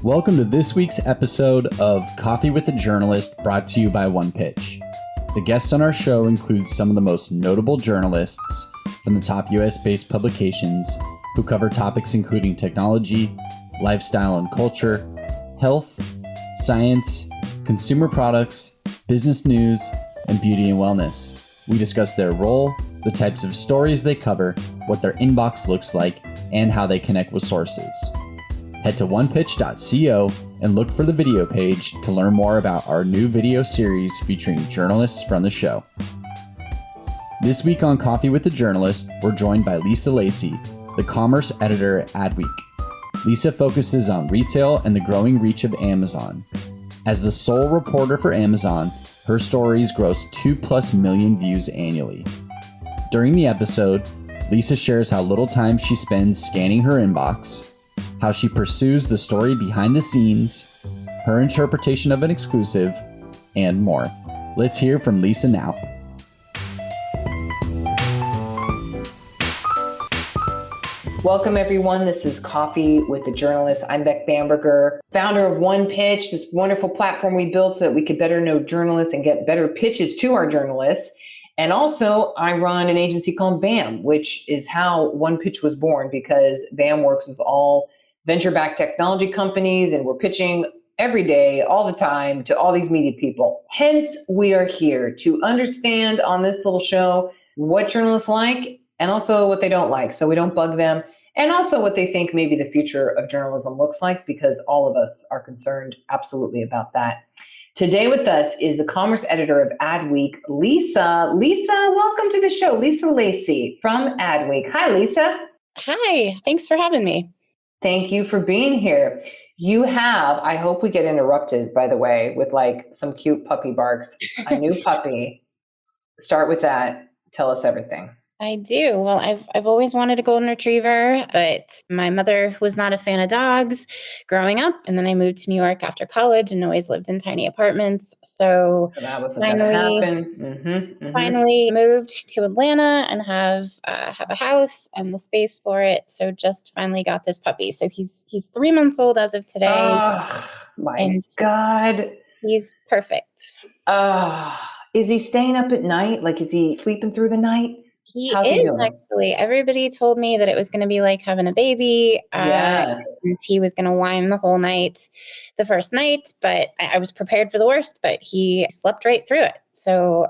Welcome to this week's episode of Coffee with a Journalist, brought to you by One Pitch. The guests on our show include some of the most notable journalists from the top US-based publications who cover topics including technology, lifestyle and culture, health, science, consumer products, business news, and beauty and wellness. We discuss their role, the types of stories they cover, what their inbox looks like, and how they connect with sources. Head to onepitch.co and look for the video page to learn more about our new video series featuring journalists from the show. This week on Coffee with the Journalist, we're joined by Lacy, the commerce editor at Adweek. Lisa focuses on retail and the growing reach of Amazon. As the sole reporter for Amazon, her stories gross 2+ million views annually. During the episode, Lisa shares how little time she spends scanning her inbox, how she pursues the story behind the scenes, her interpretation of an exclusive, and more. Let's hear from Lisa now. Welcome, everyone. This is Coffee with the Journalist. I'm Beck Bamberger, founder of One Pitch, this wonderful platform we built so that we could better know journalists and get better pitches to our journalists. And also, I run an agency called BAM, which is how One Pitch was born, because BAM works with all venture-backed technology companies, and we're pitching every day, all the time, to all these media people. Hence, we are here to understand on this little show what journalists like and also what they don't like, so we don't bug them, and also what they think maybe the future of journalism looks like, because all of us are concerned absolutely about that. Today with us is the commerce editor of Adweek, Lisa. Lisa, welcome to the show. Lisa Lacy from Adweek. Hi, Lisa. Hi, thanks for having me. Thank you for being here. You have, I hope we get interrupted, by the way, with like some cute puppy barks. A new puppy. Start with that. Tell us everything. I do. Well, I've always wanted a golden retriever, but my mother was not a fan of dogs growing up. And then I moved to New York after college and always lived in tiny apartments. So that wasn't going to happen. Finally moved to Atlanta and have a house and the space for it. So just finally got this puppy. So he's 3 months old as of today. Oh, my God. He's perfect. Is he staying up at night? Like, is he sleeping through the night? How's he doing? Actually. Everybody told me that it was going to be like having a baby. And he was going to whine the whole night, the first night, but I was prepared for the worst, but he slept right through it. So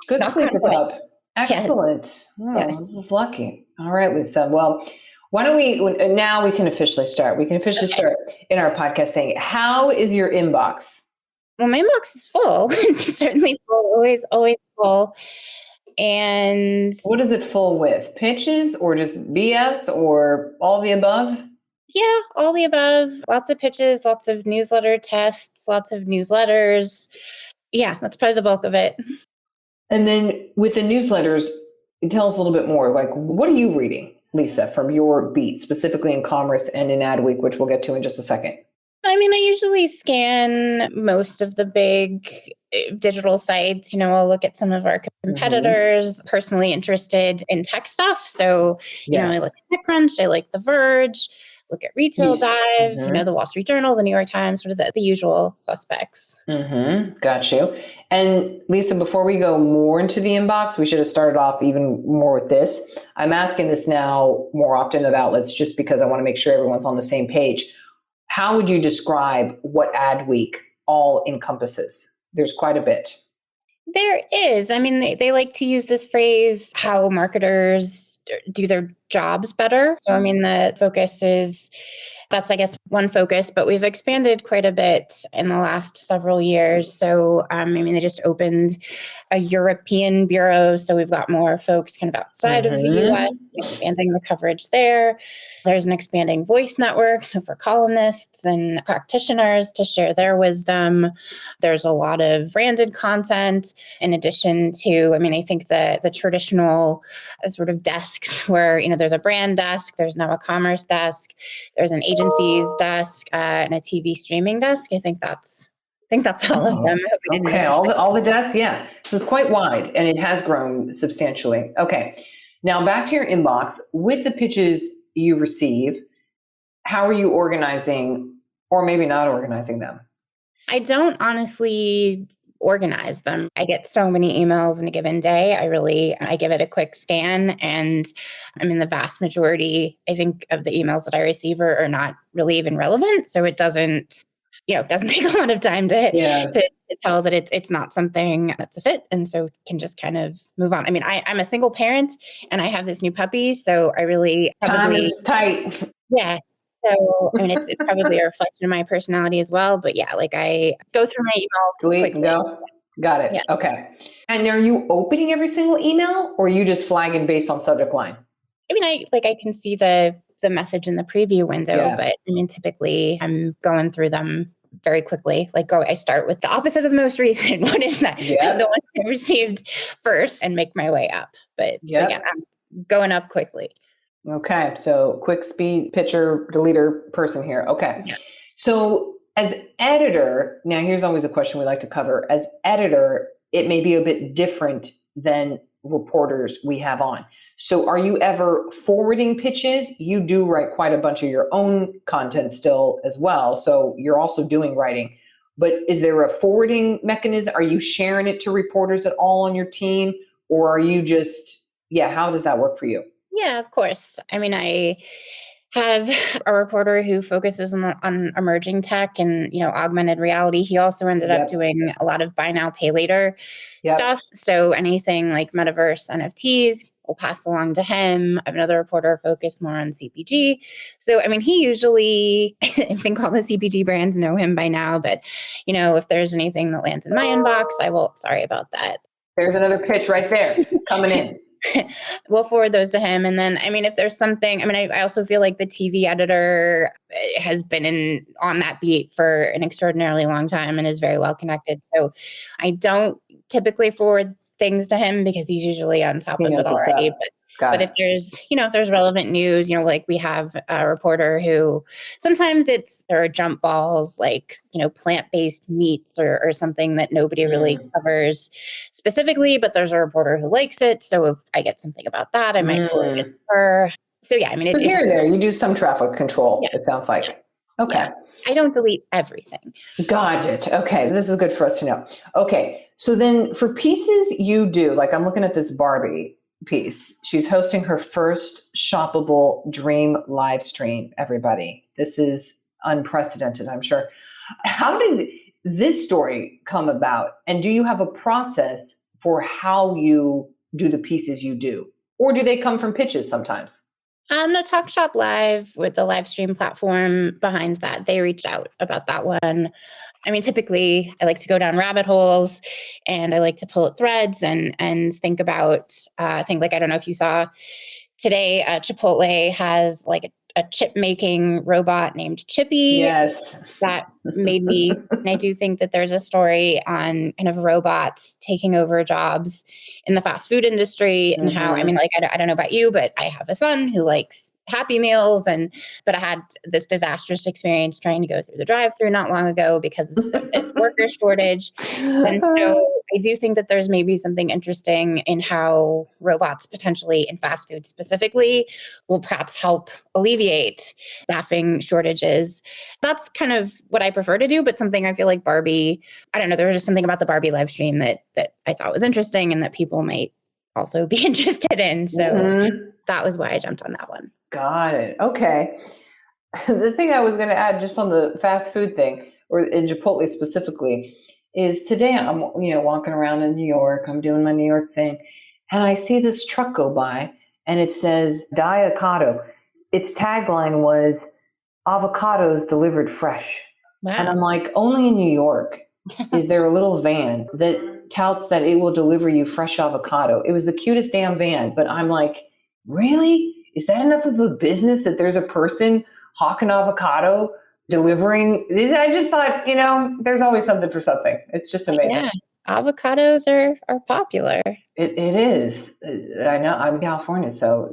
good sleeper pup. Excellent. Yes. Oh, yes. This is lucky. All right, Lisa. Well, why don't now we can officially start. We can officially start in our podcast saying, how is your inbox? Well, my inbox is full. Certainly full, always full. And what is it full with? Pitches or just BS or all the above? Yeah, all the above. Lots of pitches, lots of newsletter tests, lots of newsletters. Yeah, that's probably the bulk of it. And then with the newsletters, tell us a little bit more. Like, what are you reading, Lisa, from your beat, specifically in commerce and in Adweek, which we'll get to in just a second? I mean, I usually scan most of the big digital sites. I'll look at some of our competitors, personally interested in tech stuff. So, I look at TechCrunch, I like The Verge, look at Retail Dive, the Wall Street Journal, the New York Times, sort of the usual suspects. Got you. And Lisa, before we go more into the inbox, we should have started off even more with this. I'm asking this now more often of outlets just because I want to make sure everyone's on the same page. How would you describe what Adweek all encompasses? There's quite a bit. There is. I mean, they like to use this phrase, how marketers do their jobs better. So, I mean, the focus is, that's, I guess, one focus, but we've expanded quite a bit in the last several years. So, they just opened a European bureau. So we've got more folks kind of outside of the US, expanding the coverage there. There's an expanding voice network, so for columnists and practitioners to share their wisdom. There's a lot of branded content in addition to, I think the traditional sort of desks where, there's a brand desk, there's now a commerce desk, there's an agency's desk, and a TV streaming desk. I think that's all of them. Okay, all the desks, yeah. So it's quite wide, and it has grown substantially. Okay, now back to your inbox. With the pitches you receive, how are you organizing Or maybe not organizing them? I don't honestly organize them. I get so many emails in a given day. I give it a quick scan, and I mean, the vast majority, I think, of the emails that I receive are not really even relevant. So it doesn't, it doesn't take a lot of time to tell that it's not something that's a fit. And so can just kind of move on. I mean, I'm a single parent and I have this new puppy. So I really Time is tight. yeah. So, I mean, it's probably a reflection of my personality as well. But yeah, like I go through my email Delete and go. Got it. Yeah. Okay. And are you opening every single email, or are you just flagging based on subject line? I mean, I can see the message in the preview window, but I mean, typically I'm going through them very quickly. I start with the opposite of the most recent. What is that? The one I received first, and make my way up. But again, I'm going up quickly. Okay. So quick speed pitcher, deleter person here. Okay. Yeah. So as editor, now here's always a question we like to cover. As editor, it may be a bit different than reporters we have on. So are you ever forwarding pitches? You do write quite a bunch of your own content still as well. So you're also doing writing. But is there a forwarding mechanism? Are you sharing it to reporters at all on your team? Or are you just, how does that work for you? Yeah, of course. I mean, I have a reporter who focuses on emerging tech and, augmented reality. He also ended up doing a lot of buy now, pay later stuff. So anything like metaverse, NFTs, will pass along to him. I have another reporter focused more on CPG. So, I mean, he usually, I think all the CPG brands know him by now, but, if there's anything that lands in my inbox, sorry about that. There's another pitch right there coming in. We'll forward those to him. And then, I mean, if there's something, I mean, I also feel like the TV editor has been on that beat for an extraordinarily long time and is very well connected. So I don't typically forward things to him because he's usually on top of it already. But if there's relevant news, like we have a reporter who sometimes there are jump balls, like, plant-based meats or something that nobody really covers specifically, but there's a reporter who likes it. So if I get something about that, I might forward it to her. So yeah, I mean, here and there, you do some traffic control, it sounds like. Okay. Yeah. I don't delete everything. Got it. Okay. This is good for us to know. Okay. So then for pieces you do, like I'm looking at this Barbie piece. She's hosting her first shoppable dream live stream, everybody. This is unprecedented, I'm sure. How did this story come about? And do you have a process for how you do the pieces you do? Or do they come from pitches sometimes? No, Talk Shop Live with the live stream platform behind that. They reached out about that one. I mean, typically I like to go down rabbit holes and I like to pull at threads and think about, I don't know if you saw today, Chipotle has like a chip making robot named Chippy. Yes. That made me, and I do think that there's a story on kind of robots taking over jobs in the fast food industry and how, I mean, like, I don't know about you, but I have a son who likes Happy Meals, but I had this disastrous experience trying to go through the drive-through not long ago because of this worker shortage. And so I do think that there's maybe something interesting in how robots potentially in fast food specifically will perhaps help alleviate staffing shortages. That's kind of what I prefer to do, but something I feel like Barbie, I don't know, there was just something about the Barbie live stream that I thought was interesting and that people might also be interested in. So that was why I jumped on that one. Got it. Okay. The thing I was going to add just on the fast food thing, or in Chipotle specifically, is today I'm walking around in New York. I'm doing my New York thing, and I see this truck go by, and it says Diacado. Its tagline was "Avocados delivered fresh," and I'm like, only in New York is there a little van that touts that it will deliver you fresh avocado. It was the cutest damn van, but I'm like, really? Is that enough of a business that there's a person hawking avocado delivering? I just thought, there's always something for something. It's just amazing. Yeah, avocados are popular. It is. I know I'm in California, so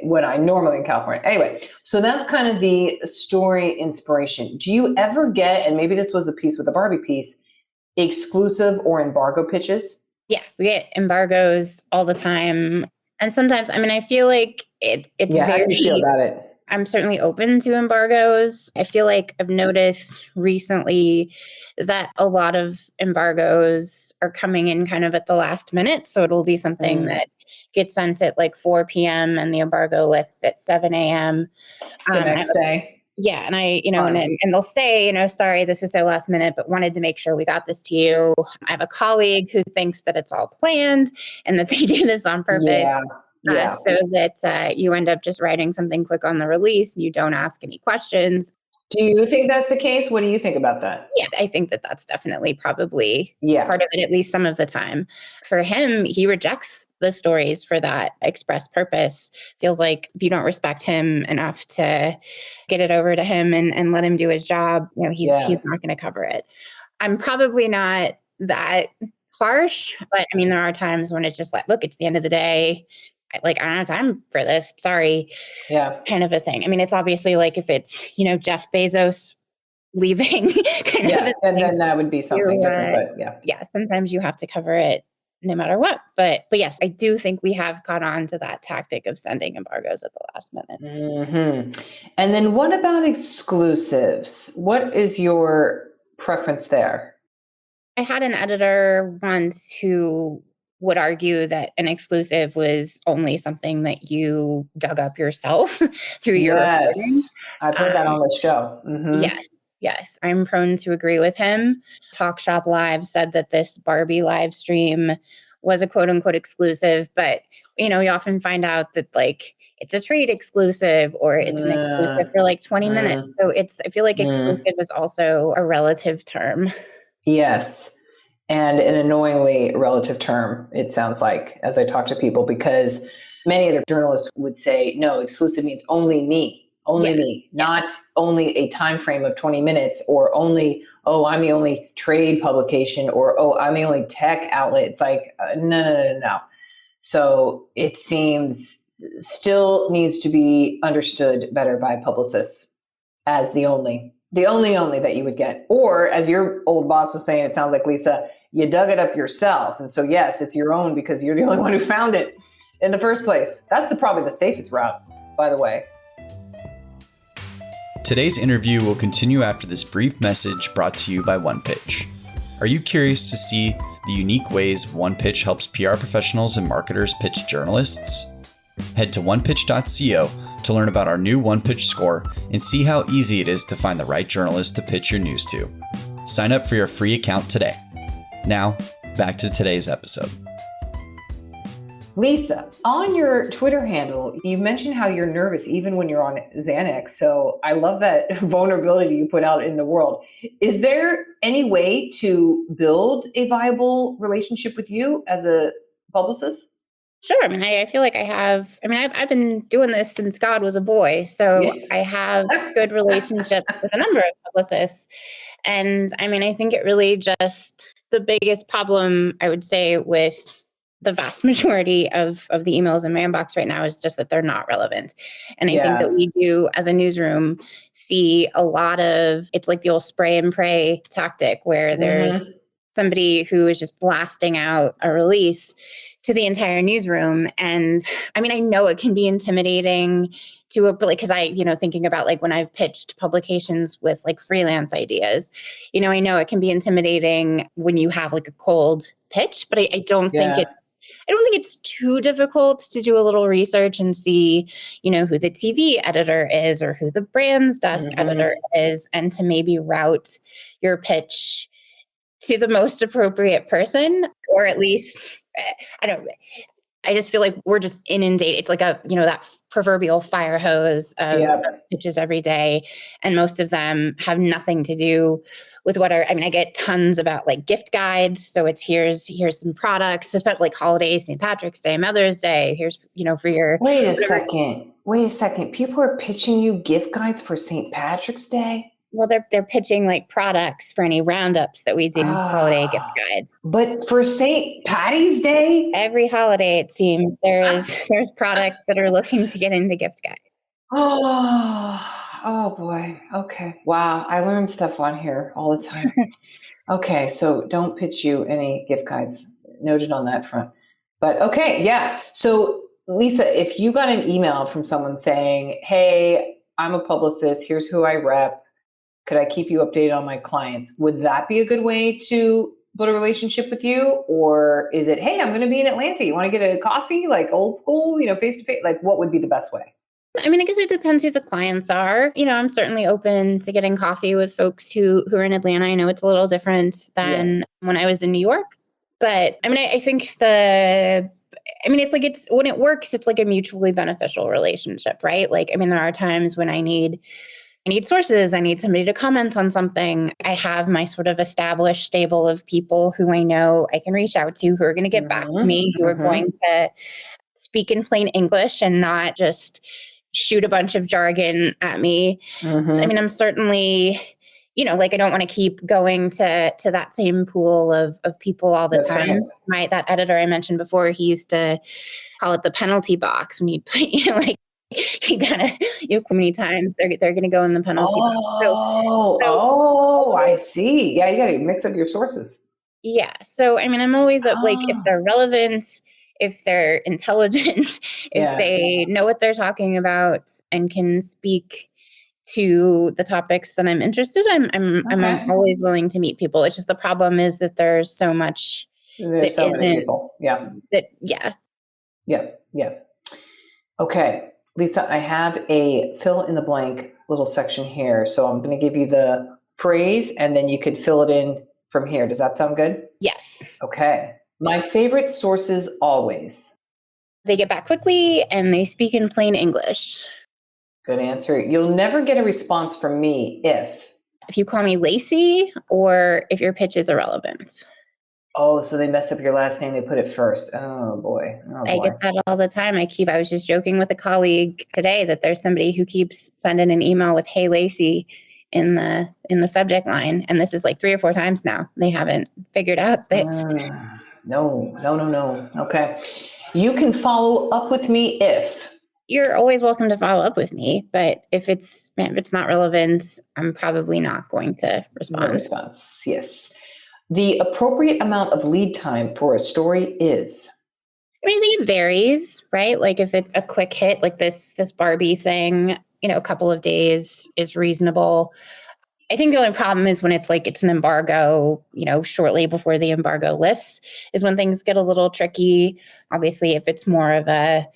when I'm normally in California. Anyway, so that's kind of the story inspiration. Do you ever get, and maybe this was the piece with the Barbie piece, exclusive or embargo pitches? Yeah, we get embargoes all the time. And sometimes, I mean, I feel like it's How do you feel about it? I'm certainly open to embargoes. I feel like I've noticed recently that a lot of embargoes are coming in kind of at the last minute. So it'll be something that gets sent at like 4 p.m. and the embargo lifts at 7 a.m. The next day. Yeah. And and they'll say, sorry, this is so last minute, but wanted to make sure we got this to you. I have a colleague who thinks that it's all planned and that they do this on purpose. So that you end up just writing something quick on the release. You don't ask any questions. Do you think that's the case? What do you think about that? Yeah, I think that that's definitely probably part of it, at least some of the time. For him, he rejects the stories for that express purpose. Feels like if you don't respect him enough to get it over to him and let him do his job, he's not going to cover it. I'm probably not that harsh, but I mean, there are times when it's just like, look, it's the end of the day. I don't have time for this. Sorry. Yeah. Kind of a thing. I mean, it's obviously like if it's, Jeff Bezos leaving kind of a thing, then that would be something different, but yeah, sometimes you have to cover it no matter what. But yes, I do think we have caught on to that tactic of sending embargoes at the last minute. Mm-hmm. And then what about exclusives? What is your preference there? I had an editor once who would argue that an exclusive was only something that you dug up yourself through your reporting. I've heard that on the show. Mm-hmm. Yes. I'm prone to agree with him. Talk Shop Live said that this Barbie live stream was a quote unquote exclusive, but you often find out that like it's a trade exclusive or it's an exclusive for like 20 minutes. So I feel like exclusive is also a relative term. Yes. And an annoyingly relative term, it sounds like, as I talk to people, because many of the journalists would say, no, exclusive means only me, not only a time frame of 20 minutes or only, I'm the only trade publication or, I'm the only tech outlet. It's like, no. So it seems still needs to be understood better by publicists as the only that you would get. Or as your old boss was saying, it sounds like, Lisa, you dug it up yourself. And so, yes, it's your own because you're the only one who found it in the first place. That's probably the safest route, by the way. Today's interview will continue after this brief message brought to you by OnePitch. Are you curious to see the unique ways OnePitch helps PR professionals and marketers pitch journalists? Head to onepitch.co to learn about our new OnePitch score and see how easy it is to find the right journalist to pitch your news to. Sign up for your free account today. Now, back to today's episode. Lisa, on your Twitter handle, you mentioned how you're nervous even when you're on Xanax. So I love that vulnerability you put out in the world. Is there any way to build a viable relationship with you as a publicist? Sure. I mean, I feel like I've been doing this since God was a boy. So I have good relationships with a number of publicists. And I mean, I think it really just, the biggest problem I would say with the vast majority of the emails in my inbox right now is just that they're not relevant. And I think that we do, as a newsroom, see a lot of, it's like the old spray and pray tactic where there's somebody who is just blasting out a release to the entire newsroom. And I mean, I know it can be intimidating because thinking about like when I've pitched publications with like freelance ideas, I know it can be intimidating when you have like a cold pitch, but I don't think it's too difficult to do a little research and see, who the TV editor is or who the brand's desk editor is, and to maybe route your pitch to the most appropriate person, or at least, I just feel like we're just inundated. It's like that proverbial fire hose of pitches every day. And most of them have nothing to do with I get tons about like gift guides. So it's here's some products, especially like holidays, St. Patrick's Day, Mother's Day. Here's, for your. Wait a second. People are pitching you gift guides for St. Patrick's Day? Well, they're pitching like products for any roundups that we do, holiday gift guides. But for St. Patty's Day? Every holiday, it seems, there's products that are looking to get into gift guides. Oh boy. Okay. Wow. I learn stuff on here all the time. Okay. So don't pitch you any gift guides. Noted on that front. But okay. Yeah. So Lisa, if you got an email from someone saying, hey, I'm a publicist, here's who I rep, could I keep you updated on my clients? Would that be a good way to build a relationship with you? Or is it, hey, I'm going to be in Atlanta. You want to get a coffee, like old school, face to face? Like, what would be the best way? I mean, I guess it depends who the clients are. I'm certainly open to getting coffee with folks who are in Atlanta. I know it's a little different than when I was in New York. But I mean, I think it's when it works, it's like a mutually beneficial relationship, right? Like, I mean, there are times when I need sources. I need somebody to comment on something. I have my sort of established stable of people who I know I can reach out to, who are going to get back to me, who are going to speak in plain English and not just shoot a bunch of jargon at me. I mean, I'm certainly, I don't want to keep going to that same pool of people all the time. Right. That editor I mentioned before, he used to call it the penalty box when you'd put, you gotta, how many times they're going to go in the penalty box. I see. Yeah, you got to mix up your sources. Yeah. So, I mean, I'm always like, if they're relevant, if they're intelligent, if they know what they're talking about and can speak to the topics that I'm interested in, I'm always willing to meet people. It's just the problem is that there's so much. There's so many people. Yeah. Yeah. Okay. Lisa, I have a fill in the blank little section here. So I'm going to give you the phrase and then you could fill it in from here. Does that sound good? Yes. Okay. My favorite sources always. They get back quickly and they speak in plain English. Good answer. You'll never get a response from me if you call me Lacy or if your pitch is irrelevant. Oh, so they mess up your last name. They put it first. Oh boy. I get that all the time. I was just joking with a colleague today that there's somebody who keeps sending an email with, hey, Lacy in the subject line. And this is like 3 or 4 times now. They haven't figured out that. No. Okay. You can follow up with me if. You're always welcome to follow up with me, but if it's not relevant, I'm probably not going to respond. No response, yes. The appropriate amount of lead time for a story is? I mean, I think it varies, right? Like if it's a quick hit, like this Barbie thing, a couple of days is reasonable. I think the only problem is when it's an embargo, shortly before the embargo lifts is when things get a little tricky. Obviously, if it's more of a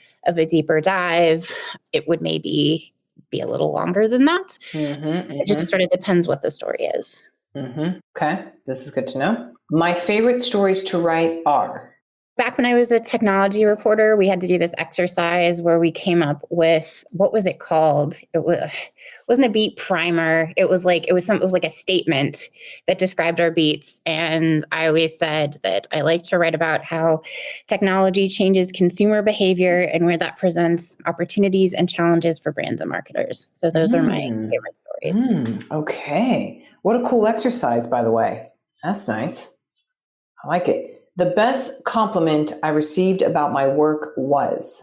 deeper dive, it would maybe be a little longer than that. It just sort of depends what the story is. Okay, this is good to know. My favorite stories to write are? Back when I was a technology reporter, we had to do this exercise where we came up with, what was it called? It wasn't a beat primer. It was like a statement that described our beats. And I always said that I like to write about how technology changes consumer behavior and where that presents opportunities and challenges for brands and marketers. So those are my favorite stories. Okay. What a cool exercise, by the way. That's nice. I like it. The best compliment I received about my work was?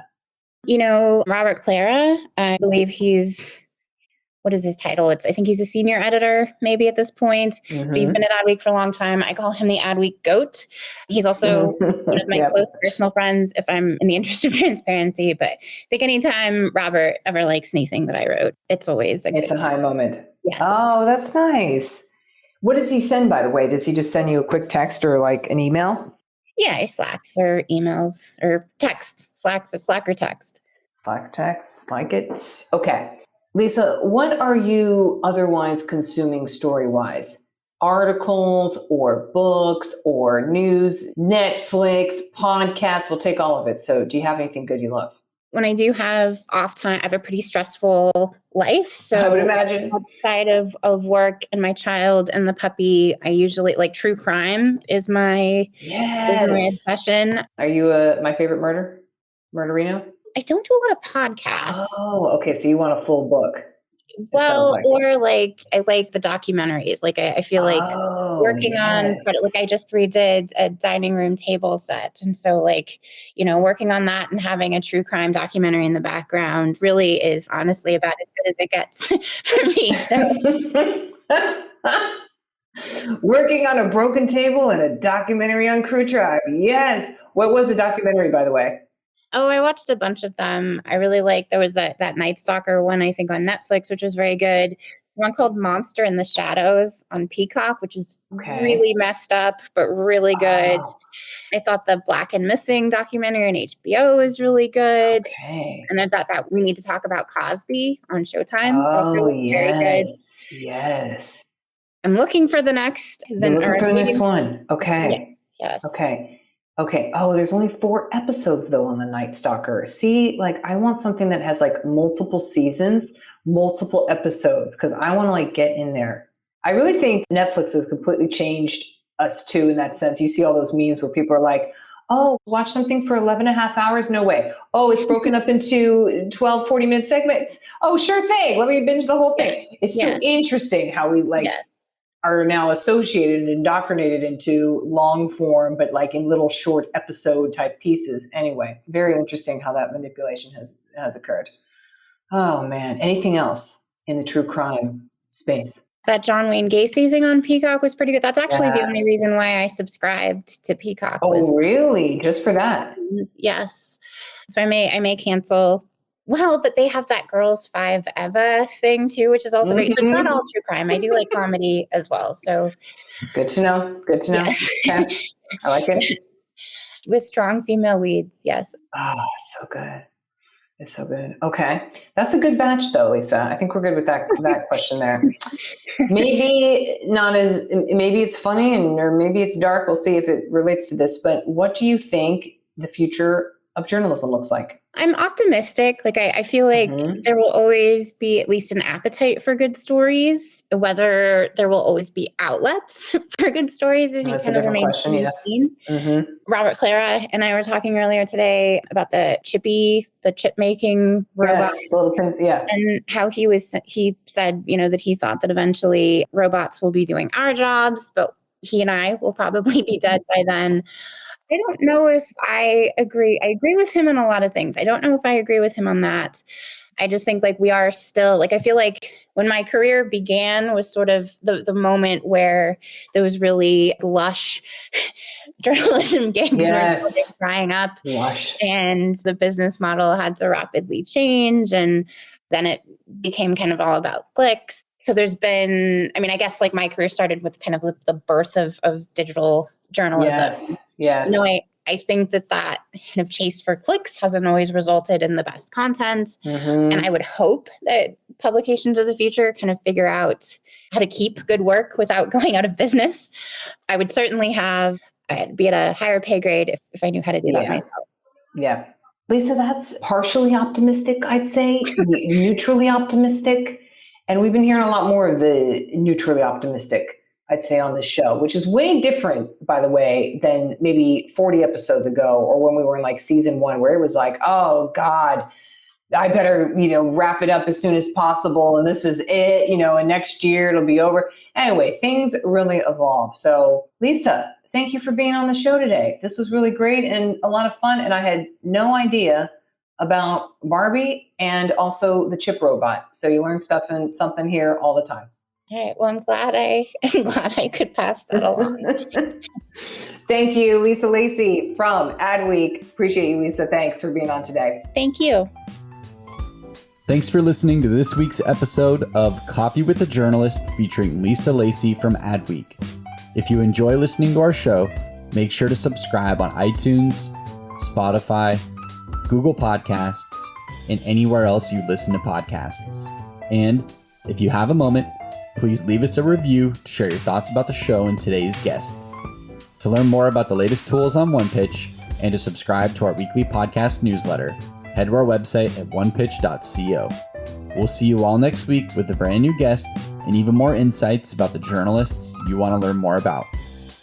Robert Clara, I believe what is his title? I think he's a senior editor, maybe at this point. But he's been at Adweek for a long time. I call him the Adweek GOAT. He's also one of my close personal friends, if I'm in the interest of transparency. But I think anytime Robert ever likes anything that I wrote, it's always a high moment. Yeah. Oh, that's nice. What does he send, by the way? Does he just send you a quick text or like an email? Yeah, Slacks or emails or text. Slack or text. Slack or text, like it. Okay. Lisa, what are you otherwise consuming story-wise? Articles or books or news, Netflix, podcasts? We'll take all of it. So do you have anything good you love? When I do have off time, I have a pretty stressful life. So I would imagine. Outside of work and my child and the puppy, I usually true crime is my obsession. Are you My Favorite Murderino? I don't do a lot of podcasts. Oh, okay. So you want a full book. Well, or I like the documentaries. I feel like working on, I just redid a dining room table set. And so working on that and having a true crime documentary in the background really is honestly about as good as it gets for me. So working on a broken table and a documentary on Crew Tribe. Yes. What was the documentary, by the way? Oh, I watched a bunch of them. I really liked, there was that Night Stalker one, I think, on Netflix, which was very good. One called Monster in the Shadows on Peacock, which is really messed up, but really good. Wow. I thought the Black and Missing documentary on HBO is really good. Okay. And I thought that We Need to Talk About Cosby on Showtime. Oh, Very good. yes. I'm looking for the next. You're looking for the next one. Okay. Yes. Okay. Oh, there's only 4 episodes though on the Night Stalker. See, like I want something that has like multiple seasons, multiple episodes, because I want to like get in there. I really think Netflix has completely changed us too in that sense. You see all those memes where people are like, oh, watch something for 11 and a half hours? No way. Oh, it's broken up into 12, 40-minute segments. Oh, sure thing. Let me binge the whole thing. It's so interesting how we are now associated and indoctrinated into long form, but like in little short episode type pieces. Anyway, very interesting how that manipulation has occurred. Oh man. Anything else in the true crime space? That John Wayne Gacy thing on Peacock was pretty good. That's actually the only reason why I subscribed to Peacock. Oh, really? Just for that? Yes. So I may cancel. Well, but they have that Girls 5 Eva thing too, which is also great. So it's not all true crime. I do like comedy as well. So good to know. Yes. Okay. I like it. With strong female leads. Yes. Oh, so good. It's so good. Okay. That's a good batch though, Lisa. I think we're good with that question there. Maybe it's funny or maybe it's dark. We'll see if it relates to this, but what do you think the future of journalism looks like? I'm optimistic. Like I feel like there will always be at least an appetite for good stories. Whether there will always be outlets for good stories, that's a different question. Yes. Robert Clara and I were talking earlier today about the chip making robot. Yes, and how he said, that he thought that eventually robots will be doing our jobs, but he and I will probably be dead by then. I don't know if I agree. I agree with him on a lot of things. I don't know if I agree with him on that. I just think like we are still, like I feel like when my career began was sort of the moment where there was really lush journalism gigs were sort of drying up. Lush. And the business model had to rapidly change. And then it became kind of all about clicks. So there's been, I guess like my career started with kind of the birth of digital journalism. Yes. I think that kind of chase for clicks hasn't always resulted in the best content. And I would hope that publications of the future kind of figure out how to keep good work without going out of business. I would certainly be at a higher pay grade if I knew how to do that myself. Yeah. Lisa, that's partially optimistic, I'd say, neutrally optimistic. And we've been hearing a lot more of the neutrally optimistic, I'd say, on this show, which is way different, by the way, than maybe 40 episodes ago or when we were in like season 1, where it was like, oh God, I better, wrap it up as soon as possible. And this is it, and next year it'll be over. Anyway, things really evolve. So Lisa, thank you for being on the show today. This was really great and a lot of fun. And I had no idea about Barbie and also the chip robot. So you learn something here all the time. All right. Well, I'm glad I could pass that along. Thank you, Lisa Lacy from Adweek. Appreciate you, Lisa. Thanks for being on today. Thank you. Thanks for listening to this week's episode of Coffee with a Journalist featuring Lisa Lacy from Adweek. If you enjoy listening to our show, make sure to subscribe on iTunes, Spotify, Google Podcasts, and anywhere else you listen to podcasts. And if you have a moment, please leave us a review to share your thoughts about the show and today's guest. To learn more about the latest tools on OnePitch and to subscribe to our weekly podcast newsletter, head to our website at onepitch.co. We'll see you all next week with a brand new guest and even more insights about the journalists you want to learn more about.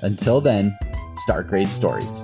Until then, start great stories.